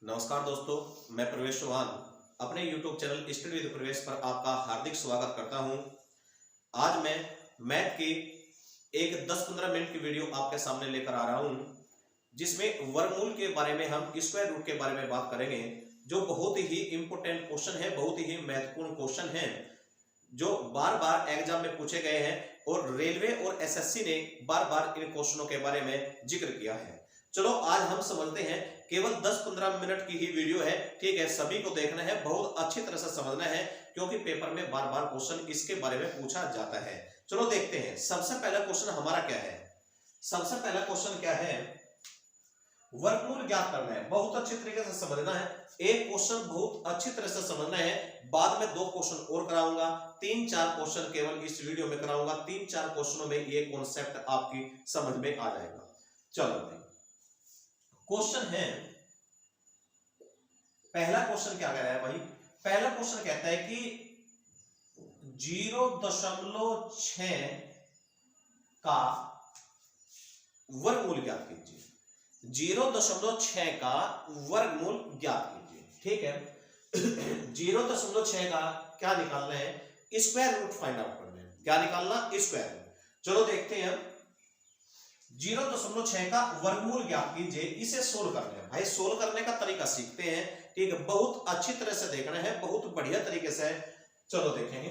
नमस्कार दोस्तों, मैं प्रवेश चौहान अपने YouTube चैनल स्टडी विद प्रवेश पर आपका हार्दिक स्वागत करता हूं। आज मैं मैथ की एक 10-15 मिनट की वीडियो आपके सामने लेकर आ रहा हूं, जिसमें वर्गमूल के बारे में हम स्क्वायर रूट के बारे में बात करेंगे, जो बहुत ही इंपॉर्टेंट क्वेश्चन है, बहुत ही महत्वपूर्ण क्वेश्चन है, जो बार बार एग्जाम में पूछे गए हैं और रेलवे और एसएससी ने बार बार इन क्वेश्चनों के बारे में जिक्र किया है। चलो आज हम समझते हैं। केवल 10-15 मिनट की ही वीडियो है, ठीक है। सभी को देखना है, बहुत अच्छी तरह से समझना है, क्योंकि पेपर में बार बार क्वेश्चन इसके बारे में पूछा जाता है। चलो देखते हैं। सबसे पहला क्वेश्चन हमारा क्या है? सबसे पहला क्वेश्चन क्या है? वर्गमूल ज्ञात करना है। बहुत अच्छी तरीके से समझना है। एक क्वेश्चन बहुत अच्छी तरह से समझना है। बाद में 2 क्वेश्चन और कराऊंगा, 3-4 क्वेश्चन केवल इस वीडियो में कराऊंगा। 3-4 क्वेश्चनों में ये कॉन्सेप्ट आपकी समझ में आ जाएगा। चलो भाई, क्वेश्चन है, पहला क्वेश्चन क्या कह रहा है भाई? पहला क्वेश्चन कहता है कि 0.6 का वर्गमूल ज्ञात कीजिए। 0.6 का वर्गमूल ज्ञात कीजिए, ठीक है। 0.6 का क्या निकालना है? स्क्वायर रूट फाइंड आउट करना है। क्या निकालना? Square root. चलो देखते हैं हम। 0.6 का वर्गमूल ज्ञात कीजिए, इसे सोल्व करना है। भाई सोल्व करने का तरीका सीखते हैं, ठीक है। बहुत अच्छी तरह से देखना है, बहुत बढ़िया तरीके से। चलो देखेंगे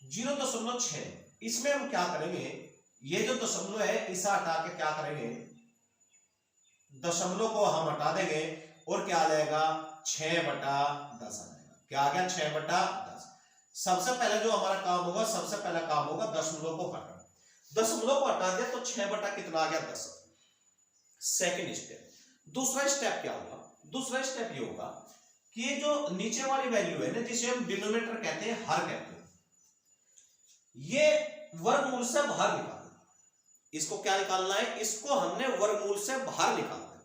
0.6, इसमें हम क्या करेंगे? ये जो दशमलव है इसे हटा के क्या करेंगे? दशमलव को हम हटा देंगे और क्या आ जाएगा? 6/10 आ जाएगा। क्या आ गया? 6/10। सबसे पहले जो हमारा काम होगा, सबसे पहला काम होगा दशमलव को हटाना। दशमलव को हटा दिया तो 6 कितना आ गया? 10। Second step. दूसरा स्टेप क्या होगा? दूसरा स्टेप ये होगा कि ये जो नीचे वाली वैल्यू है ना, जिसे हम डिनोमिनेटर कहते हैं, हर कहते हैं, ये वर्गमूल से बाहर निकालना। इसको क्या निकालना है? इसको हमने वर्गमूल से बाहर निकालना है।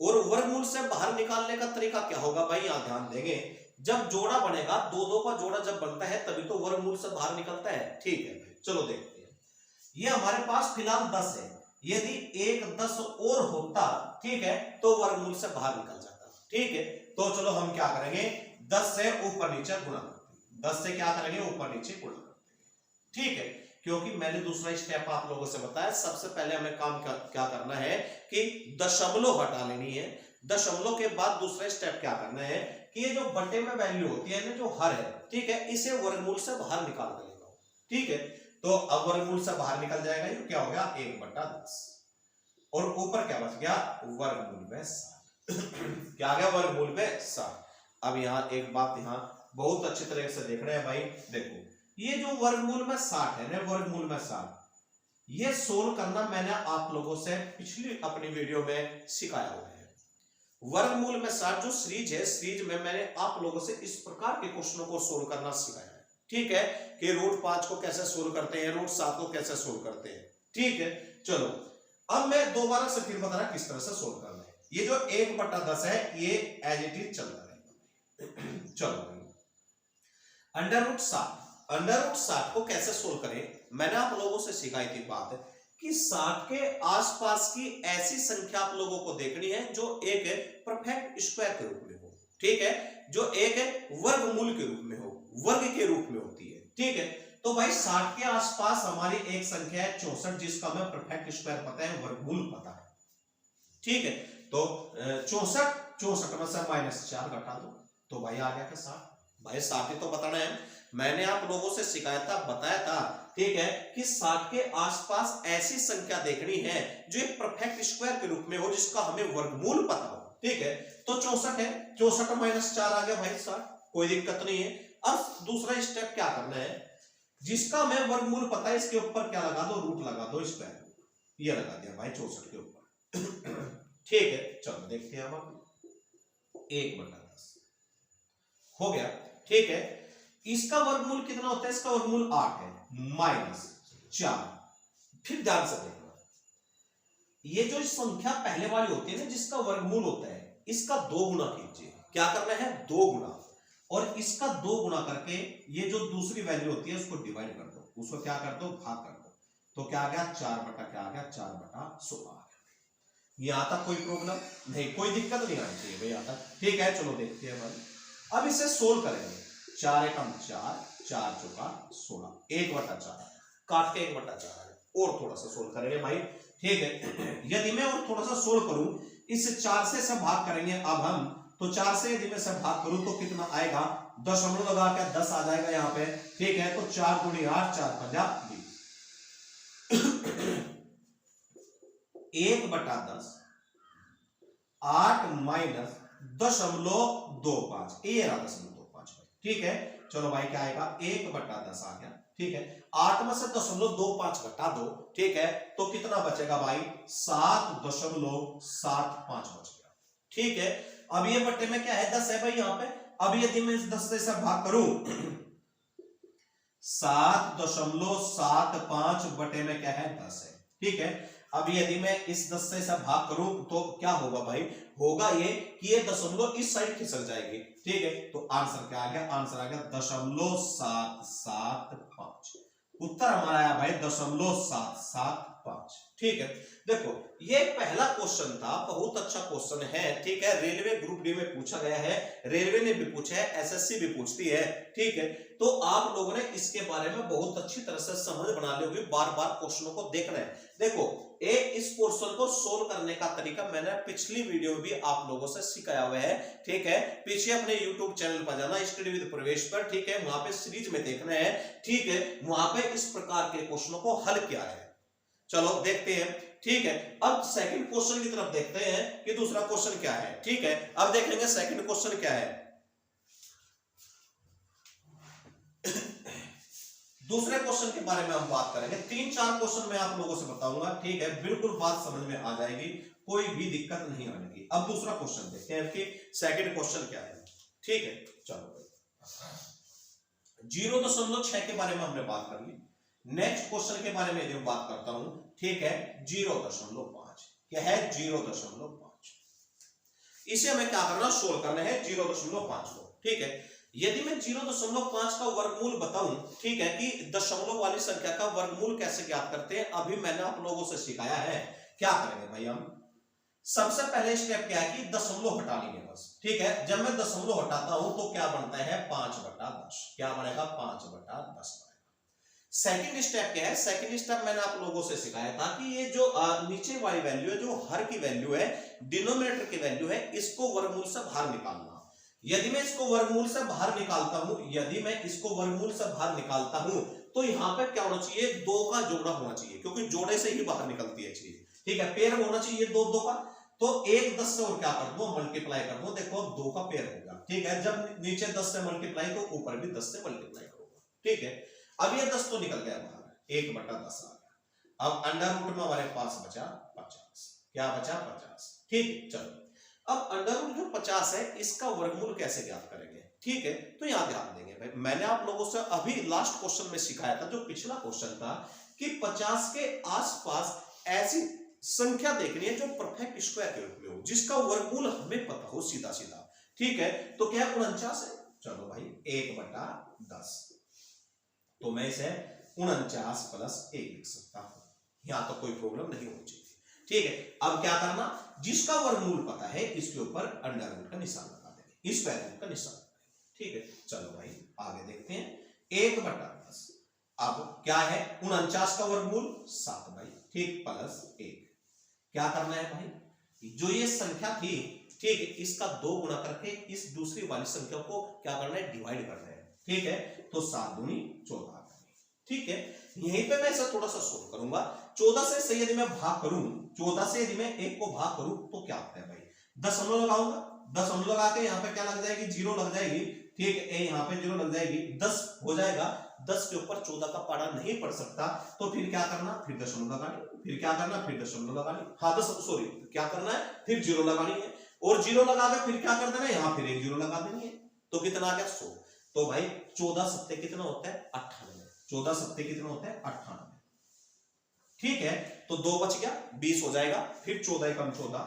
और वर्गमूल से बाहर निकालने का तरीका क्या होगा भाई? यहां ध्यान देंगे। जब जोड़ा बनेगा, 2-2 का जोड़ा जब बनता है तभी तो वर्गमूल से बाहर निकलता है, ठीक है। चलो देखते हैं। ये हमारे पास फिलहाल 10 है। यदि 1 10 और होता, ठीक है, तो वर्गमूल से बाहर निकल जाता, ठीक है। तो चलो हम क्या करेंगे? 10 से ऊपर नीचे गुणा करते हैं। 10 से क्या करेंगे? ऊपर नीचे गुणा करते हैं, ठीक है। क्योंकि मैंने दूसरा स्टेप आप लोगों से बताया, सबसे पहले हमें काम क्या करना है कि दशमलव हटा लेनी है। दशमलव के बाद दूसरा स्टेप क्या करना है कि ये जो बटे में वैल्यू होती है ना, जो हर है, ठीक है, इसे वर्गमूल से बाहर निकाल देगा, ठीक है। तो अब वर्गमूल से बाहर निकल जाएगा, ये क्या हो गया? 1/10। और ऊपर क्या बच गया? वर्गमूल में 60। क्या आ गया? वर्गमूल में 60। अब यहां एक बात यहां बहुत अच्छी तरह से देखना है भाई। देखो ये जो वर्गमूल में 60 है ना, वर्गमूल में 60, ये सोल्व करना मैंने आप लोगों से पिछली अपनी वीडियो में सिखाया हुआ है। वर्गमूल में 60 जो सीरीज है, सीरीज में मैंने आप लोगों से इस प्रकार के क्वेश्चनों को सोल्व करना सिखाया है, ठीक है। कि √5 को कैसे सोल्व करते हैं, √7 को कैसे सोल्व करते हैं, ठीक है। चलो अब मैं दोबारा से फिर बता रहा किस तरह से सोल्व करना है। ये जो 1/10 है, ये एज इट इज चलता रहेगा। चलो √60 को कैसे सोल्व करें? मैंने आप लोगों से सिखाई थी बात कि 60 के आसपास की ऐसी संख्या आप लोगों को देखनी है जो एक परफेक्ट स्क्वायर के रूप में हो, ठीक है, जो एक वर्गमूल के रूप में हो, वर्ग के रूप में होती है, ठीक है। तो भाई 60 के आसपास हमारी एक संख्या है 64, जिसका हमें परफेक्ट स्क्वायर पता है, वर्गमूल पता है, ठीक है। तो 64 में से -4 घटा दो तो भाई आ गया 60। भाई 60 ही तो बताना है। मैंने आप लोगों से बताया था, ठीक है, कि 60 के आसपास ऐसी संख्या देखनी है जो एक परफेक्ट स्क्वायर के रूप में हो, जिसका हमें वर्गमूल पता हो, ठीक है। तो 64 है, 64 में -4 आ गया भाई 60, कोई दिक्कत नहीं है। अब दूसरा स्टेप क्या करना है? जिसका हमें वर्गमूल पता है, इसके ऊपर क्या लगा दो? रूट लगा दो, स्क्वायर ये लगा दिया भाई 64 के ऊपर। ठीक है, चलो देखते हैं हम। 1/10 हो गया, ठीक है। इसका वर्गमूल कितना होता है? इसका वर्गमूल 8 है, -4। फिर ध्यान से देखना, ये जो संख्या पहले वाली होती है ना, जिसका वर्गमूल होता है, इसका 2 गुना कीजिए। क्या करना है? 2 गुना। और इसका 2 गुना करके ये जो दूसरी वैल्यू होती है उसको डिवाइड कर दो, उसको क्या कर दो? भाग कर दो। तो क्या आ गया? 4 बटा क्या आ गया? 4/16 आ गया। यहां तक कोई प्रॉब्लम नहीं, कोई दिक्कत नहीं आनी चाहिए भाई यहां तक। ठीक है, चलो देखते हैं भाई। अब इसे सोल्व करेंगे। 4 एकम 4, 4 चौका 16, 1/4 काट के 1/4 है। और थोड़ा सा सोल्व करेंगे भाई। ठीक है, यदि मैं और थोड़ा सा सोल्व करूं, इस 4 से सब भाग करेंगे अब हम, तो 4 से यदि मैं सब भाग करूं तो कितना आएगा, दशमलव लगा के 10 आ जाएगा यहाँ पे। ठीक है, तो 4 दूनी 8, 4 पंजा 20, 1/10, 8 माइनस 0.25, ये रहा 0.25। ठीक है, चलो भाई क्या आएगा, 1/10 आ गया। ठीक है, 8 में से 0.25 घटा दो। ठीक है, तो कितना बचेगा भाई, 7.75 बच गया। ठीक है, अब ये बट्टे में क्या है, 10 है भाई यहाँ पे। अब यदि मैं इस 10 से भाग करूं, 7.75 बटे में क्या है, 10 है। ठीक है, अब यदि मैं इस 10 से भाग करूं तो क्या होगा भाई, होगा ये कि ये दशमलव इस साइड खिसक जाएगी। ठीक है, तो आंसर क्या आ गया, आंसर आ गया 0.775। उत्तर हमारा आया भाई 0.775। ठीक है, देखो ये पहला क्वेश्चन था, बहुत अच्छा क्वेश्चन है। ठीक है, रेलवे ग्रुप डी में पूछा गया है, रेलवे ने भी पूछा है, एसएससी भी पूछती है। ठीक है, तो आप लोगों ने इसके बारे में बहुत अच्छी तरह से समझ बना ली होगी, बार बार क्वेश्चनों को देखना है। देखो इस पोर्शन को सोल्व करने का तरीका मैंने पिछली वीडियो में भी आप लोगों से सिखाया हुआ है। ठीक है, पीछे अपने YouTube चैनल पर जाना, स्टडी विद प्रवेश पर। ठीक है, वहां पे सीरीज में देखना है। ठीक है, वहां पे इस प्रकार के क्वेश्चनों को हल किया है। चलो देखते हैं। ठीक है, अब सेकंड क्वेश्चन की तरफ देखते हैं कि दूसरा क्वेश्चन क्या है। ठीक है, अब देखेंगे सेकंड क्वेश्चन क्या है। दूसरे क्वेश्चन के बारे में हम बात करेंगे। 3-4 क्वेश्चन मैं आप लोगों से बताऊंगा। ठीक है, बिल्कुल बात समझ में आ जाएगी, कोई भी दिक्कत नहीं आने की। अब दूसरा क्वेश्चन देखते हैं कि सेकंड क्वेश्चन क्या है। ठीक है, चलो 0.6 के बारे में हमने बात कर ली। नेक्स्ट क्वेश्चन के बारे में यदि मैं बात करता हूं, ठीक है, 0.5 क्या है, 0.5। इसे हमें क्या करना, सोल्व करना है 0.5 को। ठीक है, यदि मैं 0.5 का वर्गमूल बताऊं, ठीक है, कि दशमलव वाली संख्या का वर्गमूल कैसे ज्ञात करते हैं, अभी मैंने आप लोगों से सिखाया है। क्या करेंगे भाई, हम सबसे पहले स्टेप क्या है कि दशमलव हटा लेंगे बस। ठीक है, जब मैं दशमलव हटाता हूं तो क्या बनता है, 5/10। क्या बनेगा, 5/10। सेकंड स्टेप क्या है, सेकंड स्टेप मैंने आप लोगों से सिखाया था कि ये जो नीचे वाली वैल्यू है, जो हर की वैल्यू है, डिनोमिनेटर की वैल्यू है, इसको वर्गमूल से बाहर निकालना। यदि मैं इसको वर्गमूल से बाहर निकालता हूं, यदि मैं इसको वर्गमूल से बाहर निकालता हूं, तो यहां पे क्या होना चाहिए, 2 का जोड़ा होना चाहिए, क्योंकि जोड़े से ही बाहर निकलती है चीज। ठीक है, पेयर होना चाहिए 2 का, तो 1 10 से और क्या कर दो, मल्टीप्लाई कर दो। देखो 2 का पेयर होगा। ठीक है, जब नीचे 10 से मल्टीप्लाई तो ऊपर भी 10 से मल्टीप्लाई करोगे। ठीक है, अब ये 10 तो निकल गया बाहर, 1/10 आ गया। अब अंडर रूट में हमारे पास बचा 50। क्या बचा, 50। ठीक है, चलो अब अंडर रूट जो 50 है, इसका वर्गमूल कैसे ज्ञात करेंगे। ठीक है, तो यहां ध्यान देंगे भाई, मैंने आप लोगों से अभी लास्ट क्वेश्चन में सिखाया था, जो पिछला क्वेश्चन था, कि 50 के आसपास ऐसी संख्या देखनी है जो परफेक्ट स्क्वायर के रूप में हो, जिसका वर्गमूल हमें पता हो सीधा सीधा। ठीक है, तो क्या 49 है, चलो भाई 1/10, तो मैं इसे 49 + 1 लिख सकता हूं। यहां तो कोई प्रॉब्लम नहीं होनी चाहिए। ठीक है, अब क्या करना, जिसका वर्गमूल पता है इसके ऊपर अंडर रूट का निशान लगा देंगे, स्क्वायर रूट का निशान लगाएंगे। ठीक है, चलो भाई आगे देखते हैं। 1/10, अब क्या है, 49 का वर्गमूल 7 भाई। ठीक, +1। क्या करना है भाई, जो ये संख्या थी, ठीक है, इसका 2 गुना करके इस दूसरी वाली संख्या को क्या करना है, डिवाइड करना है। ठीक है, तो 7 दूनी 14। ठीक है, यहीं पे मैं इसे थोड़ा सा सोल्व करूंगा। 14 से यदि मैं भाग करूं, 14 से यदि मैं 1 को भाग करूं तो क्या होता है भाई, दशमलव लगाऊंगा, दशमलव लगा के यहाँ पे क्या लग जाएगी, 0 लग जाएगी। ठीक है, यहाँ पे 0 लग जाएगी, 10 हो जाएगा। 10 के ऊपर 14 का पारा नहीं पड़ सकता, तो फिर क्या करना, फिर दशमलव लगानी, फिर क्या करना, फिर दशमलव लगानी। हाँ, सॉरी, क्या करना है, फिर 0 लगानी है, और 0 लगा के फिर क्या कर देना है, यहाँ फिर एक 0 लगा देनी है। तो कितना आ गया, 100। तो भाई 14 सत्ते कितना होता है, 98। 14 सत्ते कितना होता है, 98। ठीक है, तो 2 बच गया, 20 हो जाएगा। फिर 14 एकम 14,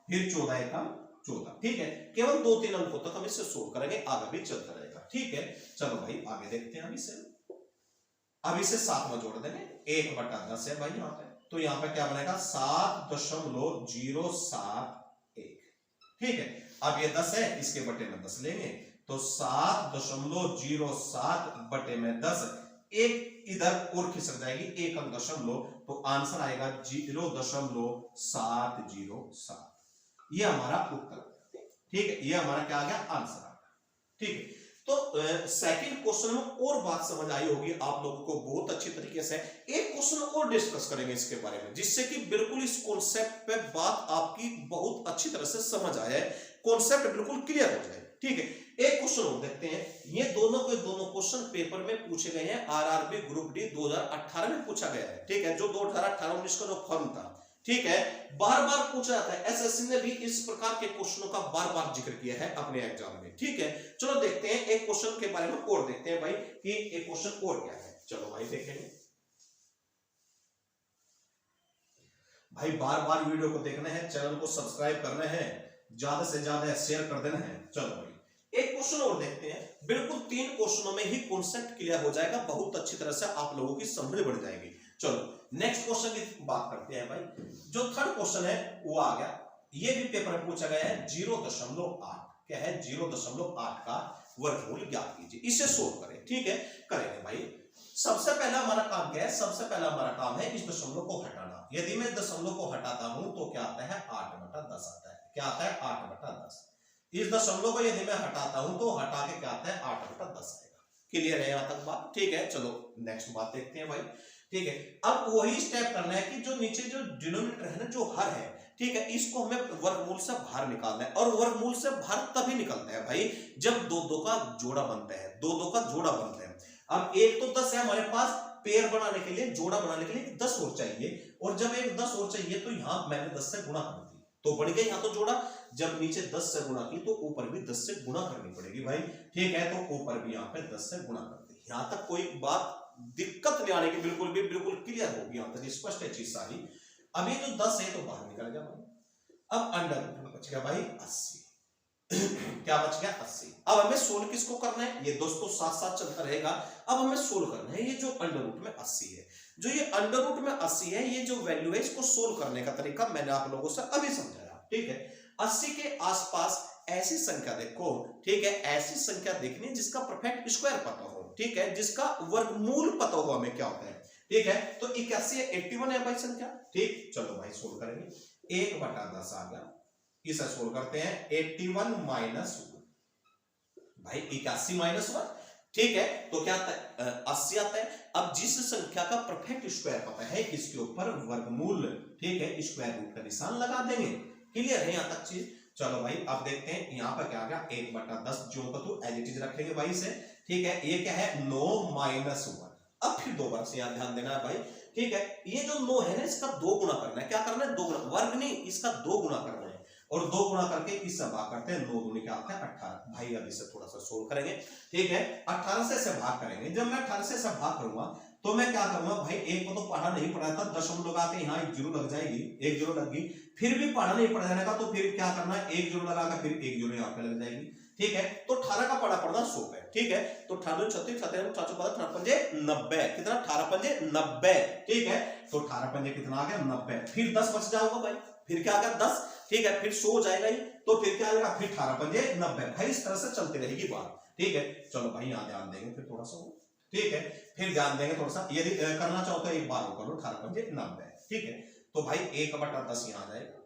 फिर 14 एकम 14। ठीक है, केवल 2-3 अंकों तक हम इससे सोल्व करेंगे, आगे भी चलता रहेगा। ठीक है, चलो भाई आगे देखते हैं। अब इसे 7 में जोड़ देंगे, 1/10 है भाई यहाँ पे। तो यहां पे क्या बनेगा 7.071। ठीक है, अब ये 10 है, इसके बटे में 10 लेंगे तो 7.07 बटे में 10, एक इधर और खिसक जाएगी एक अंक दशमलव, तो आंसर आएगा 0.707। ये हमारा उत्तर, ठीक है, ये हमारा क्या आ गया आंसर आ गया। ठीक है, तो सेकंड क्वेश्चन में और बात समझ आई होगी आप लोगों को बहुत अच्छी तरीके से। एक क्वेश्चन और डिस्कस करेंगे इसके बारे में, जिससे कि बिल्कुल इस कॉन्सेप्ट पे बात आपकी बहुत अच्छी तरह से समझ आए, कॉन्सेप्ट बिल्कुल क्लियर हो जाए। ठीक है, एक क्वेश्चन और देखते हैं। ये दोनों के दोनों क्वेश्चन पेपर में पूछे गए हैं, आरआरबी ग्रुप डी 2018 में पूछा गया है। ठीक है, जो 2018-19 का जो फॉर्म था, ठीक है, बार बार पूछा जाता है, एसएससी ने भी इस प्रकार के क्वेश्चनों का बार बार जिक्र किया है अपने एग्जाम में। ठीक है, चलो देखते हैं एक क्वेश्चन के बारे में और देखते हैं भाई कि एक क्वेश्चन और क्या है। चलो भाई देखेंगे भाई, बार बार वीडियो को देखना है, चैनल को सब्सक्राइब करना है, ज्यादा से ज्यादा शेयर कर देना है। चलो भाई एक क्वेश्चन और देखते हैं, बिल्कुल 3 क्वेश्चनों में ही कॉन्सेप्ट क्लियर हो जाएगा, बहुत अच्छी तरह से आप लोगों की समझ बढ़ जाएगी। चलो नेक्स्ट क्वेश्चन की बात करते हैं भाई। जो थर्ड क्वेश्चन है वो आ गया, ये भी पेपर में पूछा गया है 0.8, क्या है 0.8 का वर्गमूल ज्ञात कीजिए, इसे सोल्व करें। ठीक है, करेंगे भाई। सबसे पहला हमारा काम क्या है, सबसे पहला हमारा काम है इस दशमलव को हटाना। यदि मैं दशमलव को हटाता हूं तो क्या आता है 8/10 आता है। क्या आता है 8/10। इस दशमलव को यदि मैं हटाता हूं तो हटा के क्या आता है 8/10 आएगा। क्लियर है यहां तक बात? ठीक है, चलो नेक्स्ट बात देखते हैं भाई। ठीक है, अब वही स्टेप करना है कि जो नीचे जो डिनोमिनेटर है ना, जो हर है, ठीक है, इसको हमें वर्गमूल से बाहर निकालना है। और वर्गमूल से बाहर तभी निकलता है भाई जब 2 का जोड़ा बनता है, 2 का जोड़ा बनता है। अब एक तो 10 है हमारे पास, पेयर बनाने के लिए, जोड़ा बनाने के लिए 10 और चाहिए, और जब एक 10 और चाहिए तो यहां मैंने 10 से गुणा कर दी तो बढ़ गया यहाँ तो जोड़ा। जब नीचे 10 से गुणा की तो ऊपर भी 10 से गुणा करनी पड़ेगी भाई। ठीक है, तो ऊपर भी यहाँ पे 10 से गुणा कर दी। यहां तक कोई बात दिक्कत नहीं आने की, बिल्कुल क्लियर होगी, यहां तक स्पष्ट है चीज सारी। अब ये जो 10 है तो बाहर निकल गया भाई। अब अंडर रूट में बच गया भाई 80। क्या बच गया 80। अब हमें सोल्व किसको करना है, ये दोस्तों साथ साथ चलता रहेगा। अब हमें सोल्व करना है ये जो अंडर रूट में 80 है, जो ये अंडर रूट में 80 है, ये जो वैल्यू है, इसको सोल्व करने का तरीका मैंने आप लोगों से अभी समझाया। ठीक है, 80 के आसपास ऐसी संख्या देखो, ठीक है, ऐसी संख्या देखनी जिसका परफेक्ट स्क्वायर पता हो, ठीक है, जिसका वर्गमूल पता हो हमें क्या होता है। ठीक है, तो 81 81 है भाई संख्या। ठीक, चलो भाई सोल्व करेंगे। 1/10 आ गया, इसे सोल्व करते हैं। 81 माइनस भाई 81 माइनस 1, ठीक है, तो क्या आता है 80 आता है। अब जिस संख्या का परफेक्ट स्क्वायर पता है, इसके ऊपर वर्गमूल, ठीक है, स्क्वायर रूट का निशान लगा देंगे। क्लियर है यहां तक चीज? चलो भाई अब देखते हैं यहाँ पर क्या आ गया 1/10 जो का तो एज इट इज रखेंगे भाई से। ठीक है, ये क्या है 9 माइनस 1। अब फिर दो बार से यहाँ ध्यान देना है भाई। ठीक है, ये जो 9 है ना, इसका 2 गुना करना है। क्या करना है 2 गुना, वर्ग नहीं, इसका 2 गुना करना है, और 2 गुना करके इससे भाग करते हैं। 9 दूनी क्या आता है 18 भाई। अब इसे थोड़ा सा सोल्व करेंगे। ठीक है, 18 से इसे भाग करेंगे। जब मैं 18 से इसे भाग करूंगा तो मैं क्या करूंगा भाई, एक को तो पढ़ा नहीं पड़ा था, दशमलव लगा के यहाँ 1 जीरो लग जाएगी, 1 जीरो लग गई। फिर भी पढ़ा नहीं पड़ जाने का तो फिर क्या करना है 1 जीरो लगा के फिर 1 जीरो यहाँ पे लग जाएगी। ठीक है, तो 18 का पढ़ा पड़ना 100 है। ठीक है, तो 18 36 37 90, कितना 18 पंजे 90। ठीक है, तो 18 पंजे कितना आ गया 90। फिर 10 बच जाओगा भाई, फिर क्या आ गया 10। ठीक है, फिर 100 जाएगा ही, तो फिर क्या आएगा फिर 18 पंजे 90 भाई। इस तरह से चलती रहेगी बात। ठीक है, चलो भाई यहाँ ध्यान देंगे फिर थोड़ा सा। ठीक है, फिर ध्यान देंगे थोड़ा सा, यदि करना चाहो तो एक बार कर लो 18 पंजे 90। ठीक है, तो भाई 1/10 यहाँ आ जाएगा।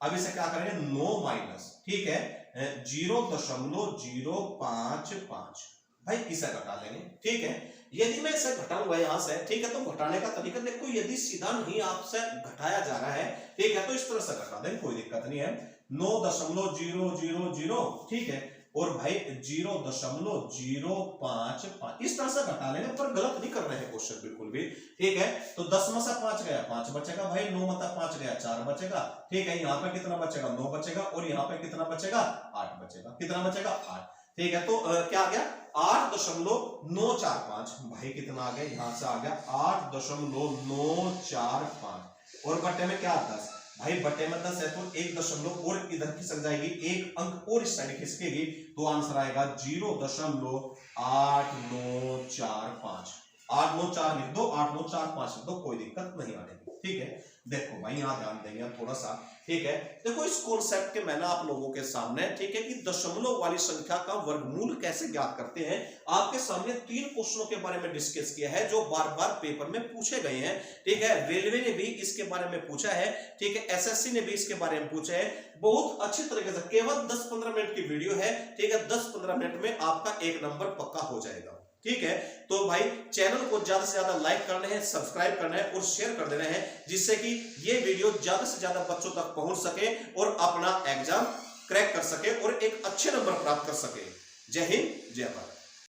अब इसे क्या करेंगे 9 माइनस, ठीक है 0.055 भाई, इसे घटा लेंगे। ठीक है, यदि मैं इसे घटाऊंगा यहां से, ठीक है, तो घटाने का तरीका देखो, यदि सीधा नहीं आपसे घटाया जा रहा है, ठीक है, तो इस तरह से घटा दें, कोई दिक्कत नहीं है। 9.000, ठीक है, और भाई 0.055 इस तरह से घटा लेंगे, पर गलत नहीं कर रहे हैं क्वेश्चन बिल्कुल भी। ठीक है, तो 10 में से 5 गया 5 बचेगा भाई, 9 में से 5 गया 4 बचेगा। ठीक है, यहाँ पे कितना बचेगा 9 बचेगा, और यहाँ पे कितना बचेगा 8 बचेगा। कितना बचेगा 8। ठीक है, तो क्या आ गया 8.945 भाई। कितना आ गया, यहां से आ गया 8.945, और बट्टे में क्या 10 भाई, बट्टे में 10 है तो 1 दशमलव और इधर खिसक जाएगी, 1 अंक और इस साइड खिसकेगी, तो आंसर आएगा 0.8945। 8 9 4 लिख दो, 8 9 4 5 लिख दो, कोई दिक्कत नहीं आने की। ठीक है, देखो भाई यहाँ ध्यान देंगे थोड़ा सा। ठीक है, देखो इस कॉन्सेप्ट के मैंने आप लोगों के सामने, ठीक है, कि दशमलव वाली संख्या का वर्गमूल कैसे ज्ञात करते हैं, आपके सामने 3 क्वेश्चनों के बारे में डिस्कस किया है जो बार बार पेपर में पूछे गए हैं। ठीक है, रेलवे ने भी इसके बारे में पूछा है, ठीक है, एसएससी ने भी इसके बारे में पूछा है, बहुत अच्छी तरीके से। केवल 10-15 मिनट की वीडियो है, ठीक है, 10-15 मिनट में आपका 1 नंबर पक्का हो जाएगा। ठीक है, तो भाई चैनल को ज्यादा से ज्यादा लाइक करना है, सब्सक्राइब करना है और शेयर कर देना है, जिससे कि ये वीडियो ज्यादा से ज्यादा बच्चों तक पहुंच सके और अपना एग्जाम क्रैक कर सके और एक अच्छे नंबर प्राप्त कर सके। जय हिंद, जय भारत।